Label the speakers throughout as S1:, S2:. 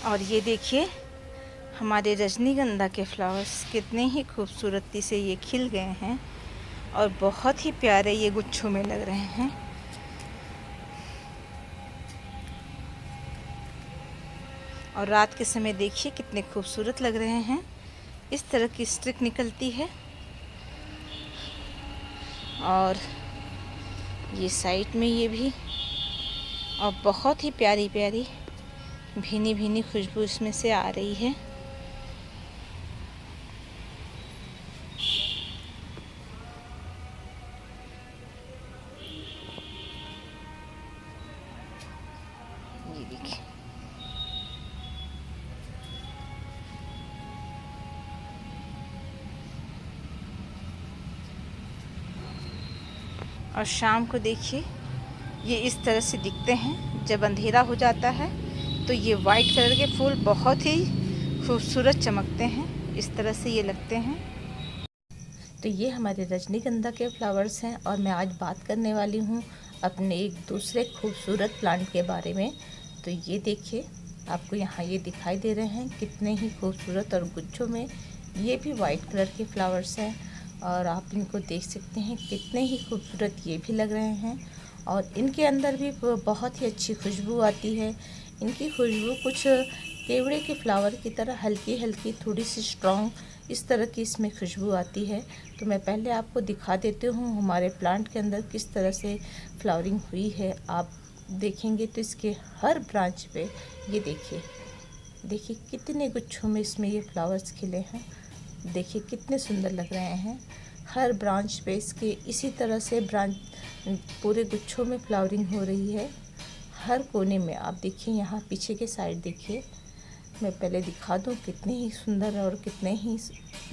S1: और ये देखिए हमारे रजनीगंधा के फ्लावर्स कितने ही खूबसूरती से ये खिल गए हैं और बहुत ही प्यारे ये गुच्छों में लग रहे हैं। और रात के समय देखिए कितने खूबसूरत लग रहे हैं। इस तरह की स्ट्रिक निकलती है और ये साइड में ये भी, और बहुत ही प्यारी प्यारी भीनी भीनी खुशबू इसमें से आ रही है। ये देखिए और शाम को देखिए ये इस तरह से दिखते हैं। जब अंधेरा हो जाता है तो ये वाइट कलर के फूल बहुत ही खूबसूरत चमकते हैं, इस तरह से ये लगते हैं। तो ये हमारे रजनीगंधा के फ्लावर्स हैं और मैं आज बात करने वाली हूँ अपने एक दूसरे खूबसूरत प्लांट के बारे में। तो ये देखिए आपको यहाँ ये दिखाई दे रहे हैं कितने ही खूबसूरत और गुच्छों में ये भी वाइट कलर के फ्लावर्स हैं और आप इनको देख सकते हैं कितने ही खूबसूरत ये भी लग रहे हैं। और इनके अंदर भी बहुत ही अच्छी खुशबू आती है। इनकी खुशबू कुछ केवड़े के फ्लावर की तरह हल्की हल्की थोड़ी सी स्ट्रॉन्ग इस तरह की इसमें खुशबू आती है। तो मैं पहले आपको दिखा देती हूँ हमारे प्लांट के अंदर किस तरह से फ्लावरिंग हुई है। आप देखेंगे तो इसके हर ब्रांच पे ये देखिए कितने गुच्छों में इसमें ये फ्लावर्स खिले हैं। देखिए कितने सुंदर लग रहे हैं। हर ब्रांच पे इसके इसी तरह से ब्रांच पूरे गुच्छों में फ्लावरिंग हो रही है। हर कोने में आप देखिए, यहाँ पीछे के साइड देखिए, मैं पहले दिखा दूँ कितने ही सुंदर और कितने ही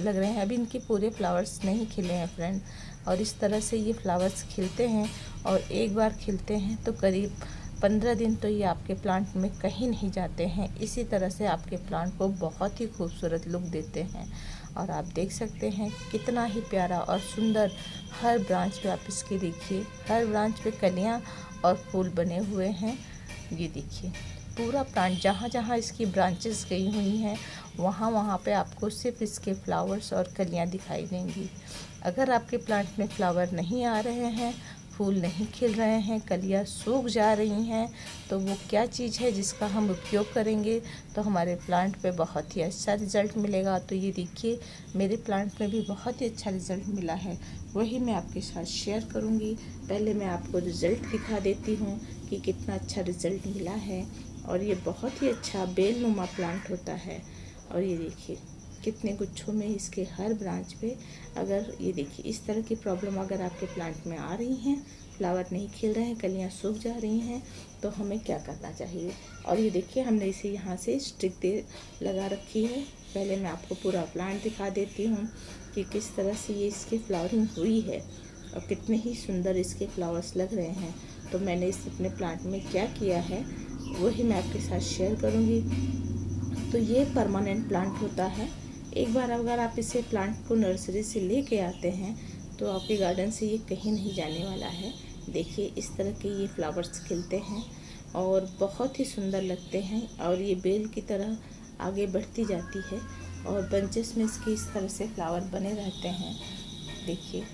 S1: लग रहे हैं। अभी इनके पूरे फ्लावर्स नहीं खिले हैं फ्रेंड, और इस तरह से ये फ्लावर्स खिलते हैं और एक बार खिलते हैं तो करीब 15 दिन तो ये आपके प्लांट में कहीं नहीं जाते हैं। इसी तरह से आपके प्लांट को बहुत ही खूबसूरत लुक देते हैं। और आप देख सकते हैं कितना ही प्यारा और सुंदर हर ब्रांच पे आप इसके देखिए, हर ब्रांच पे कलियां और फूल बने हुए हैं। ये देखिए पूरा प्लांट जहाँ जहाँ इसकी ब्रांचेस गई हुई हैं वहाँ वहाँ पे आपको सिर्फ इसके फ्लावर्स और कलियाँ दिखाई देंगी। अगर आपके प्लांट में फ्लावर नहीं आ रहे हैं, फूल नहीं खिल रहे हैं, कलियाँ सूख जा रही हैं, तो वो क्या चीज़ है जिसका हम उपयोग करेंगे तो हमारे प्लांट पे बहुत ही अच्छा रिज़ल्ट मिलेगा। तो ये देखिए मेरे प्लांट में भी बहुत ही अच्छा रिज़ल्ट मिला है, वही मैं आपके साथ शेयर करूँगी। पहले मैं आपको रिज़ल्ट दिखा देती हूँ कि कितना अच्छा रिज़ल्ट मिला है। और ये बहुत ही अच्छा बेलनुमा प्लांट होता है। और ये देखिए कितने गुच्छों में इसके हर ब्रांच पे, अगर ये देखिए इस तरह की प्रॉब्लम अगर आपके प्लांट में आ रही हैं, फ्लावर नहीं खिल रहे हैं, कलियां सूख जा रही हैं, तो हमें क्या करना चाहिए। और ये देखिए हमने इसे यहाँ से स्टिक दे लगा रखी है। पहले मैं आपको पूरा प्लांट दिखा देती हूँ कि किस तरह से ये इसकी फ्लावरिंग हुई है और कितने ही सुंदर इसके फ्लावर्स लग रहे हैं। तो मैंने इस अपने प्लांट में क्या किया है वही मैं आपके साथ शेयर करूँगी। तो ये परमानेंट प्लांट होता है। एक बार अगर आप इसे प्लांट को नर्सरी से लेके आते हैं तो आपके गार्डन से ये कहीं नहीं जाने वाला है। देखिए इस तरह के ये फ्लावर्स खिलते हैं और बहुत ही सुंदर लगते हैं और ये बेल की तरह आगे बढ़ती जाती है और बंचेस में इसके इस तरह से फ्लावर बने रहते हैं। देखिए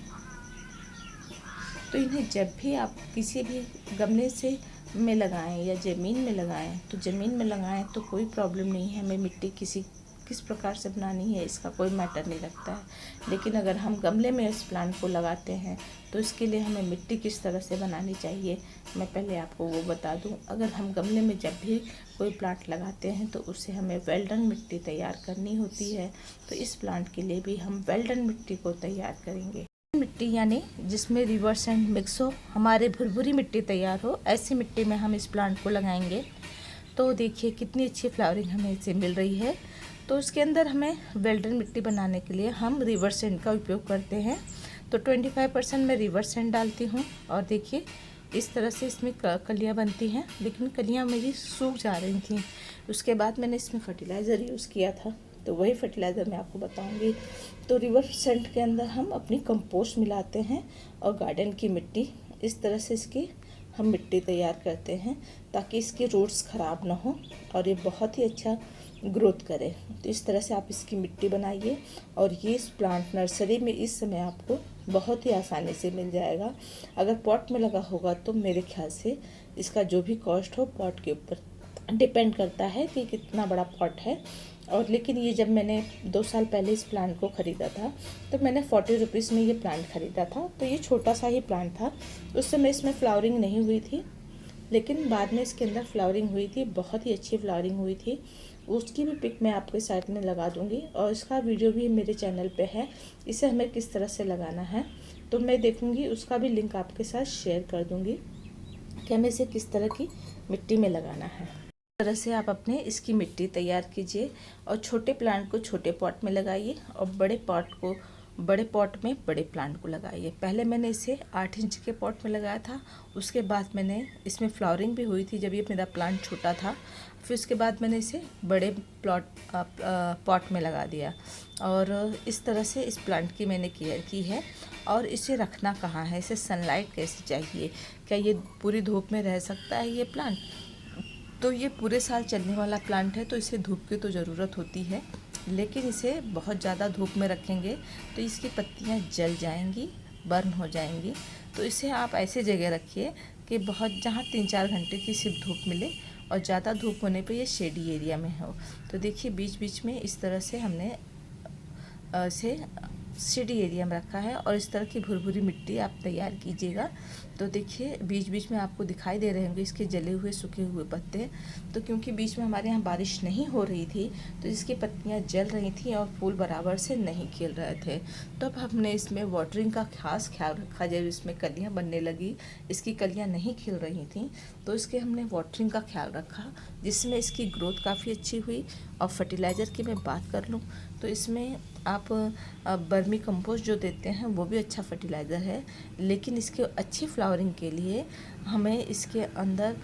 S1: तो इन्हें जब भी आप किसी भी गमले से में लगाएं या ज़मीन में लगाएं, तो ज़मीन में लगाएं तो कोई प्रॉब्लम नहीं है, हमें मिट्टी किस प्रकार से बनानी है इसका कोई मैटर नहीं रखता है। लेकिन अगर हम गमले में इस प्लांट को लगाते हैं तो इसके लिए हमें मिट्टी किस तरह से बनानी चाहिए मैं पहले आपको वो बता दूं। अगर हम गमले में जब भी कोई प्लांट लगाते हैं तो उससे हमें वेल डन मिट्टी तैयार करनी होती है। तो इस प्लांट के लिए भी हम वेल डन मिट्टी को तैयार करेंगे। मिट्टी यानी जिसमें रिवर सैंड मिक्स हो, हमारे भुरभुरी मिट्टी तैयार हो, ऐसी मिट्टी में हम इस प्लांट को लगाएंगे। तो देखिए कितनी अच्छी फ्लावरिंग हमें इससे मिल रही है। तो उसके अंदर हमें वेल्डन मिट्टी बनाने के लिए हम रिवर सैंड का उपयोग करते हैं। तो 25% मैं रिवर सैंड डालती हूँ और देखिए इस तरह से इसमें कलियाँ बनती हैं, लेकिन कलियाँ मेरी सूख जा रही थी। उसके बाद मैंने इसमें फर्टिलाइज़र यूज़ किया था, तो वही फर्टिलाइज़र मैं आपको बताऊंगी। तो रिवर सैंड के अंदर हम अपनी कंपोस्ट मिलाते हैं और गार्डन की मिट्टी इस तरह से इसकी हम मिट्टी तैयार करते हैं ताकि इसके रूट्स ख़राब ना हो और ये बहुत ही अच्छा ग्रोथ करे। तो इस तरह से आप इसकी मिट्टी बनाइए और ये इस प्लांट नर्सरी में इस समय आपको बहुत ही आसानी से मिल जाएगा। अगर पॉट में लगा होगा तो मेरे ख्याल से इसका जो भी कॉस्ट हो पॉट के ऊपर डिपेंड करता है कि कितना बड़ा पॉट है। और लेकिन ये जब मैंने 2 साल पहले इस प्लांट को ख़रीदा था तो मैंने 40 रुपीज़ में ये प्लांट ख़रीदा था। तो ये छोटा सा ही प्लांट था, उस समय इसमें फ्लावरिंग नहीं हुई थी, लेकिन बाद में इसके अंदर फ्लावरिंग हुई थी, बहुत ही अच्छी फ्लावरिंग हुई थी। उसकी भी पिक मैं आपके साइड में लगा दूंगी और इसका वीडियो भी मेरे चैनल पे है। इसे हमें किस तरह से लगाना है तो मैं देखूंगी, उसका भी लिंक आपके साथ शेयर कर दूंगी कि हमें इसे किस तरह की मिट्टी में लगाना है। इस तरह से आप अपने इसकी मिट्टी तैयार कीजिए और छोटे प्लांट को छोटे पॉट में लगाइए और बड़े पॉट में बड़े प्लांट को लगाइए। पहले मैंने इसे 8 इंच के पॉट में लगाया था, उसके बाद मैंने इसमें फ्लावरिंग भी हुई थी जब ये मेरा प्लांट छोटा था। फिर उसके बाद मैंने इसे बड़े पॉट में लगा दिया और इस तरह से इस प्लांट की मैंने केयर की है। और इसे रखना कहाँ है, इसे सनलाइट कैसे चाहिए, क्या ये पूरी धूप में रह सकता है ये प्लांट? तो ये पूरे साल चलने वाला प्लांट है तो इसे धूप की तो ज़रूरत होती है, लेकिन इसे बहुत ज़्यादा धूप में रखेंगे तो इसकी पत्तियां जल जाएंगी, बर्न हो जाएंगी। तो इसे आप ऐसे जगह रखिए कि बहुत जहाँ 3-4 घंटे की सिर्फ धूप मिले और ज़्यादा धूप होने पे ये शेडी एरिया में हो। तो देखिए बीच बीच में इस तरह से हमने इसे शेडी एरिया में रखा है और इस तरह की भुरभुरी मिट्टी आप तैयार कीजिएगा। तो देखिए बीच बीच में आपको दिखाई दे रहे होंगे इसके जले हुए सूखे हुए पत्ते। तो क्योंकि बीच में हमारे यहाँ बारिश नहीं हो रही थी तो इसकी पत्तियाँ जल रही थी और फूल बराबर से नहीं खिल रहे थे। तो अब हमने इसमें वाटरिंग का खास ख्याल रखा। जब इसमें कलियाँ बनने लगी, इसकी कलियाँ नहीं खिल रही थी तो इसके हमने वाटरिंग का ख्याल रखा, जिसमें इसकी ग्रोथ काफ़ी अच्छी हुई। और फर्टिलाइज़र की मैं बात कर लूँ तो इसमें आप बर्मी कंपोस्ट जो देते हैं वो भी अच्छा फर्टिलाइज़र है, लेकिन इसके अच्छी फ्लावरिंग के लिए हमें इसके अंदर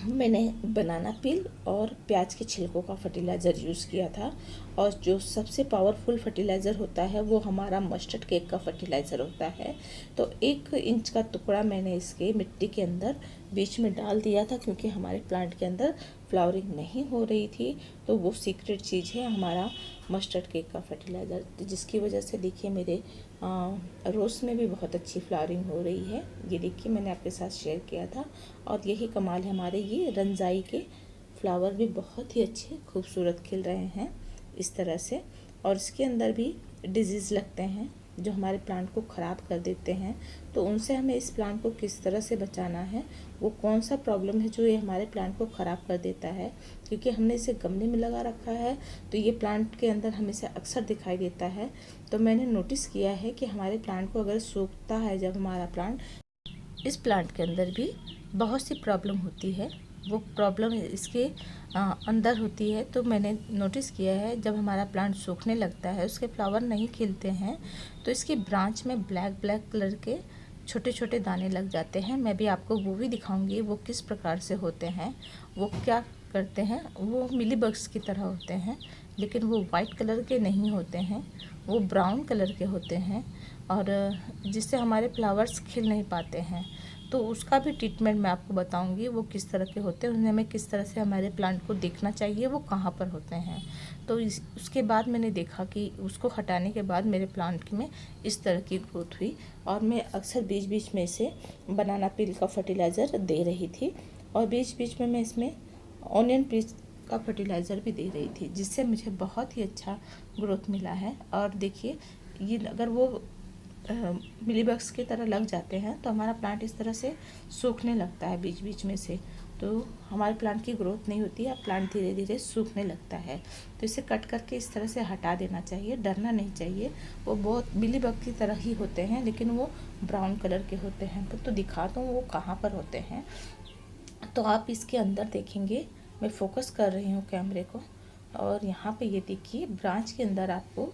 S1: मैंने बनाना पील और प्याज के छिलकों का फर्टिलाइज़र यूज़ किया था। और जो सबसे पावरफुल फर्टिलाइज़र होता है वो हमारा मस्टर्ड केक का फर्टिलाइज़र होता है। तो 1 इंच का टुकड़ा मैंने इसके मिट्टी के अंदर बीच में डाल दिया था, क्योंकि हमारे प्लांट के अंदर फ्लावरिंग नहीं हो रही थी। तो वो सीक्रेट चीज़ है हमारा मस्टर्ड केक का फर्टिलाइज़र, जिसकी वजह से देखिए मेरे रोज़ में भी बहुत अच्छी फ्लावरिंग हो रही है। ये देखिए मैंने आपके साथ शेयर किया था। और यही कमाल है, हमारे ये रंजाई के फ्लावर भी बहुत ही अच्छे खूबसूरत खिल रहे हैं इस तरह से। और इसके अंदर भी डिजीज़ लगते हैं जो हमारे प्लांट को ख़राब कर देते हैं। तो उनसे हमें इस प्लांट को किस तरह से बचाना है, वो कौन सा प्रॉब्लम है जो ये हमारे प्लांट को ख़राब कर देता है। क्योंकि हमने इसे गमले में लगा रखा है तो ये प्लांट के अंदर हमें से अक्सर दिखाई देता है। तो मैंने नोटिस किया है कि हमारे प्लांट को अगर सूखता है जब हमारा प्लांट, इस प्लांट के अंदर भी बहुत सी प्रॉब्लम होती है। वो प्रॉब्लम इसके अंदर होती है। तो मैंने नोटिस किया है जब हमारा प्लांट सूखने लगता है, उसके फ्लावर नहीं खिलते हैं, तो इसकी ब्रांच में ब्लैक कलर के छोटे छोटे दाने लग जाते हैं। मैं भी आपको वो भी दिखाऊंगी वो किस प्रकार से होते हैं। वो क्या करते हैं, वो मिली बग्स की तरह होते हैं, लेकिन वो वाइट कलर के नहीं होते हैं, वो ब्राउन कलर के होते हैं और जिससे हमारे फ्लावर्स खिल नहीं पाते हैं। तो उसका भी ट्रीटमेंट मैं आपको बताऊंगी वो किस तरह के होते हैं, उन्हें हमें किस तरह से हमारे प्लांट को देखना चाहिए वो कहाँ पर होते हैं। तो उसके बाद मैंने देखा कि उसको हटाने के बाद मेरे प्लांट में इस तरह की ग्रोथ हुई। और मैं अक्सर बीच बीच में इसे बनाना पील का फर्टिलाइज़र दे रही थी और बीच बीच में मैं इसमें ऑनियन पीस का फर्टिलाइज़र भी दे रही थी, जिससे मुझे बहुत ही अच्छा ग्रोथ मिला है। और देखिए ये अगर वो मिलीबग्स की तरह लग जाते हैं तो हमारा प्लांट इस तरह से सूखने लगता है बीच बीच में से, तो हमारे प्लांट की ग्रोथ नहीं होती है, प्लांट धीरे धीरे सूखने लगता है। तो इसे कट करके इस तरह से हटा देना चाहिए, डरना नहीं चाहिए। वो बहुत मिलीबग की तरह ही होते हैं लेकिन वो ब्राउन कलर के होते हैं। तो दिखाता हूँ वो कहाँ पर होते हैं। तो आप इसके अंदर देखेंगे, मैं फोकस कर रही हूँ कैमरे को, और यहाँ पे ये देखिए ब्रांच के अंदर आपको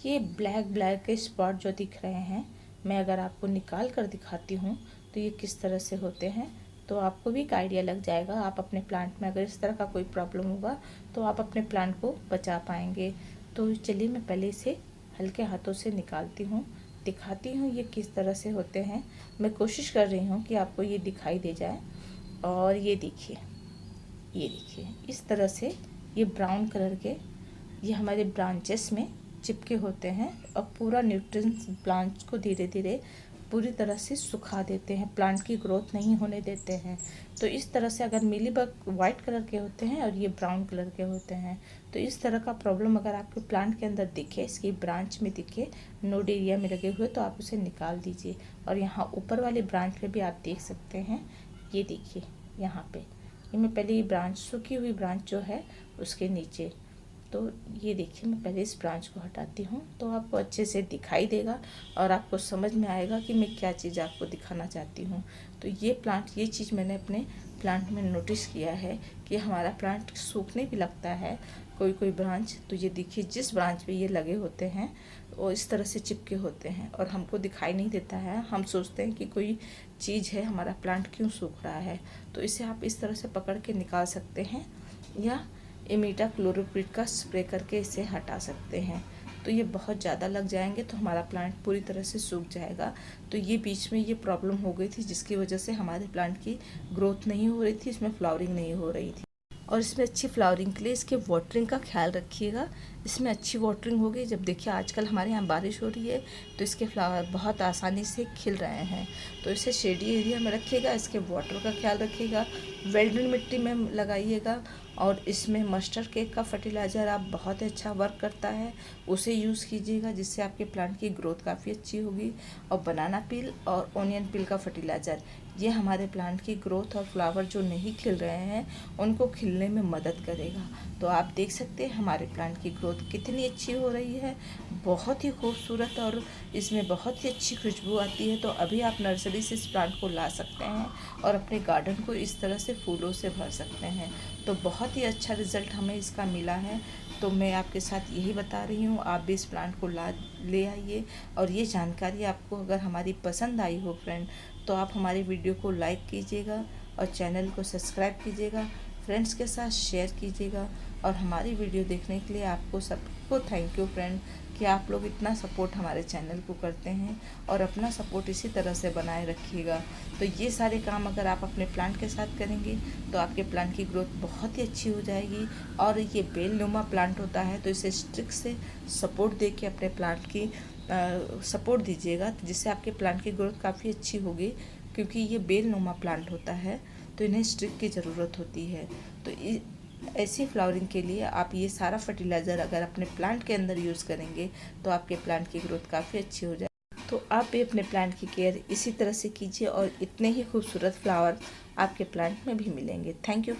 S1: ये ब्लैक के स्पॉट जो दिख रहे हैं, मैं अगर आपको निकाल कर दिखाती हूँ तो ये किस तरह से होते हैं, तो आपको भी एक आइडिया लग जाएगा। आप अपने प्लांट में अगर इस तरह का कोई प्रॉब्लम होगा तो आप अपने प्लांट को बचा पाएंगे। तो चलिए मैं पहले इसे हल्के हाथों से निकालती हूँ दिखाती हूँ ये किस तरह से होते हैं। मैं कोशिश कर रही हूँ कि आपको ये दिखाई दे जाए। और ये देखिए इस तरह से ये ब्राउन कलर के ये हमारे ब्रांचेस में चिपके होते हैं और पूरा न्यूट्रिएंट्स प्लांट को धीरे धीरे पूरी तरह से सुखा देते हैं, प्लांट की ग्रोथ नहीं होने देते हैं। तो इस तरह से अगर मिलीबग वाइट कलर के होते हैं और ये ब्राउन कलर के होते हैं, तो इस तरह का प्रॉब्लम अगर आपके प्लांट के अंदर दिखे, इसकी ब्रांच में दिखे, नोड एरिया में लगे हुए, तो आप उसे निकाल दीजिए। और यहाँ ऊपर वाले ब्रांच में भी आप देख सकते हैं, ये देखिए यहाँ पे ये मैं पहले ये ब्रांच सूखी हुई ब्रांच जो है उसके नीचे, तो ये देखिए मैं पहले इस ब्रांच को हटाती हूँ तो आपको अच्छे से दिखाई देगा और आपको समझ में आएगा कि मैं क्या चीज़ आपको दिखाना चाहती हूँ। तो ये चीज़ मैंने अपने प्लांट में नोटिस किया है कि हमारा प्लांट सूखने भी लगता है कोई ब्रांच। तो ये देखिए जिस ब्रांच पे ये लगे होते हैं वो इस तरह से चिपके होते हैं और हमको दिखाई नहीं देता है। हम सोचते हैं कि कोई चीज़ है, हमारा प्लांट क्यों सूख रहा है। तो इसे आप इस तरह से पकड़ के निकाल सकते हैं या इमिडाक्लोप्रिड का स्प्रे करके इसे हटा सकते हैं। तो ये बहुत ज़्यादा लग जाएंगे तो हमारा प्लांट पूरी तरह से सूख जाएगा। तो ये बीच में ये प्रॉब्लम हो गई थी जिसकी वजह से हमारे प्लांट की ग्रोथ नहीं हो रही थी, इसमें फ्लावरिंग नहीं हो रही थी। और इसमें अच्छी फ्लावरिंग के लिए इसके वाटरिंग का ख्याल रखिएगा। इसमें अच्छी वाटरिंग होगी। जब देखिए आजकल हमारे यहाँ बारिश हो रही है तो इसके फ्लावर बहुत आसानी से खिल रहे हैं। तो इसे शेडी एरिया में रखिएगा, इसके वाटर का ख्याल रखिएगा, वेल्डन मिट्टी में लगाइएगा। और इसमें मस्टर्ड केक का फर्टिलाइज़र आप बहुत अच्छा वर्क करता है, उसे यूज़ कीजिएगा जिससे आपके प्लांट की ग्रोथ काफ़ी अच्छी होगी। और बनाना पील और ओनियन पील का फर्टिलाइज़र ये हमारे प्लांट की ग्रोथ और फ्लावर जो नहीं खिल रहे हैं उनको खिलने में मदद करेगा। तो आप देख सकते हैं हमारे प्लांट की ग्रोथ कितनी अच्छी हो रही है, बहुत ही खूबसूरत, और इसमें बहुत ही अच्छी खुशबू आती है। तो अभी आप नर्सरी से इस प्लांट को ला सकते हैं और अपने गार्डन को इस तरह से फूलों से भर सकते हैं। तो बहुत ही अच्छा रिज़ल्ट हमें इसका मिला है। तो मैं आपके साथ यही बता रही हूँ, आप भी इस प्लांट को ले आइए। और ये जानकारी आपको अगर हमारी पसंद आई हो फ्रेंड, तो आप हमारी वीडियो को लाइक कीजिएगा और चैनल को सब्सक्राइब कीजिएगा, फ्रेंड्स के साथ शेयर कीजिएगा। और हमारी वीडियो देखने के लिए आपको सबको थैंक यू फ्रेंड कि आप लोग इतना सपोर्ट हमारे चैनल को करते हैं और अपना सपोर्ट इसी तरह से बनाए रखिएगा। तो ये सारे काम अगर आप अपने प्लांट के साथ करेंगे तो आपके प्लांट की ग्रोथ बहुत ही अच्छी हो जाएगी। और ये बेलनुमा प्लांट होता है तो इसे स्टिक से सपोर्ट दे के अपने प्लांट की सपोर्ट दीजिएगा जिससे आपके प्लांट की ग्रोथ काफ़ी अच्छी होगी। क्योंकि ये बेलनुमा प्लांट होता है तो इन्हें स्टिक की ज़रूरत होती है। तो ऐसी फ्लावरिंग के लिए आप ये सारा फर्टिलाइज़र अगर अपने प्लांट के अंदर यूज़ करेंगे तो आपके प्लांट की ग्रोथ काफ़ी अच्छी हो जाए। तो आप भी अपने प्लांट की केयर इसी तरह से कीजिए और इतने ही खूबसूरत फ्लावर आपके प्लांट में भी मिलेंगे। Thank you.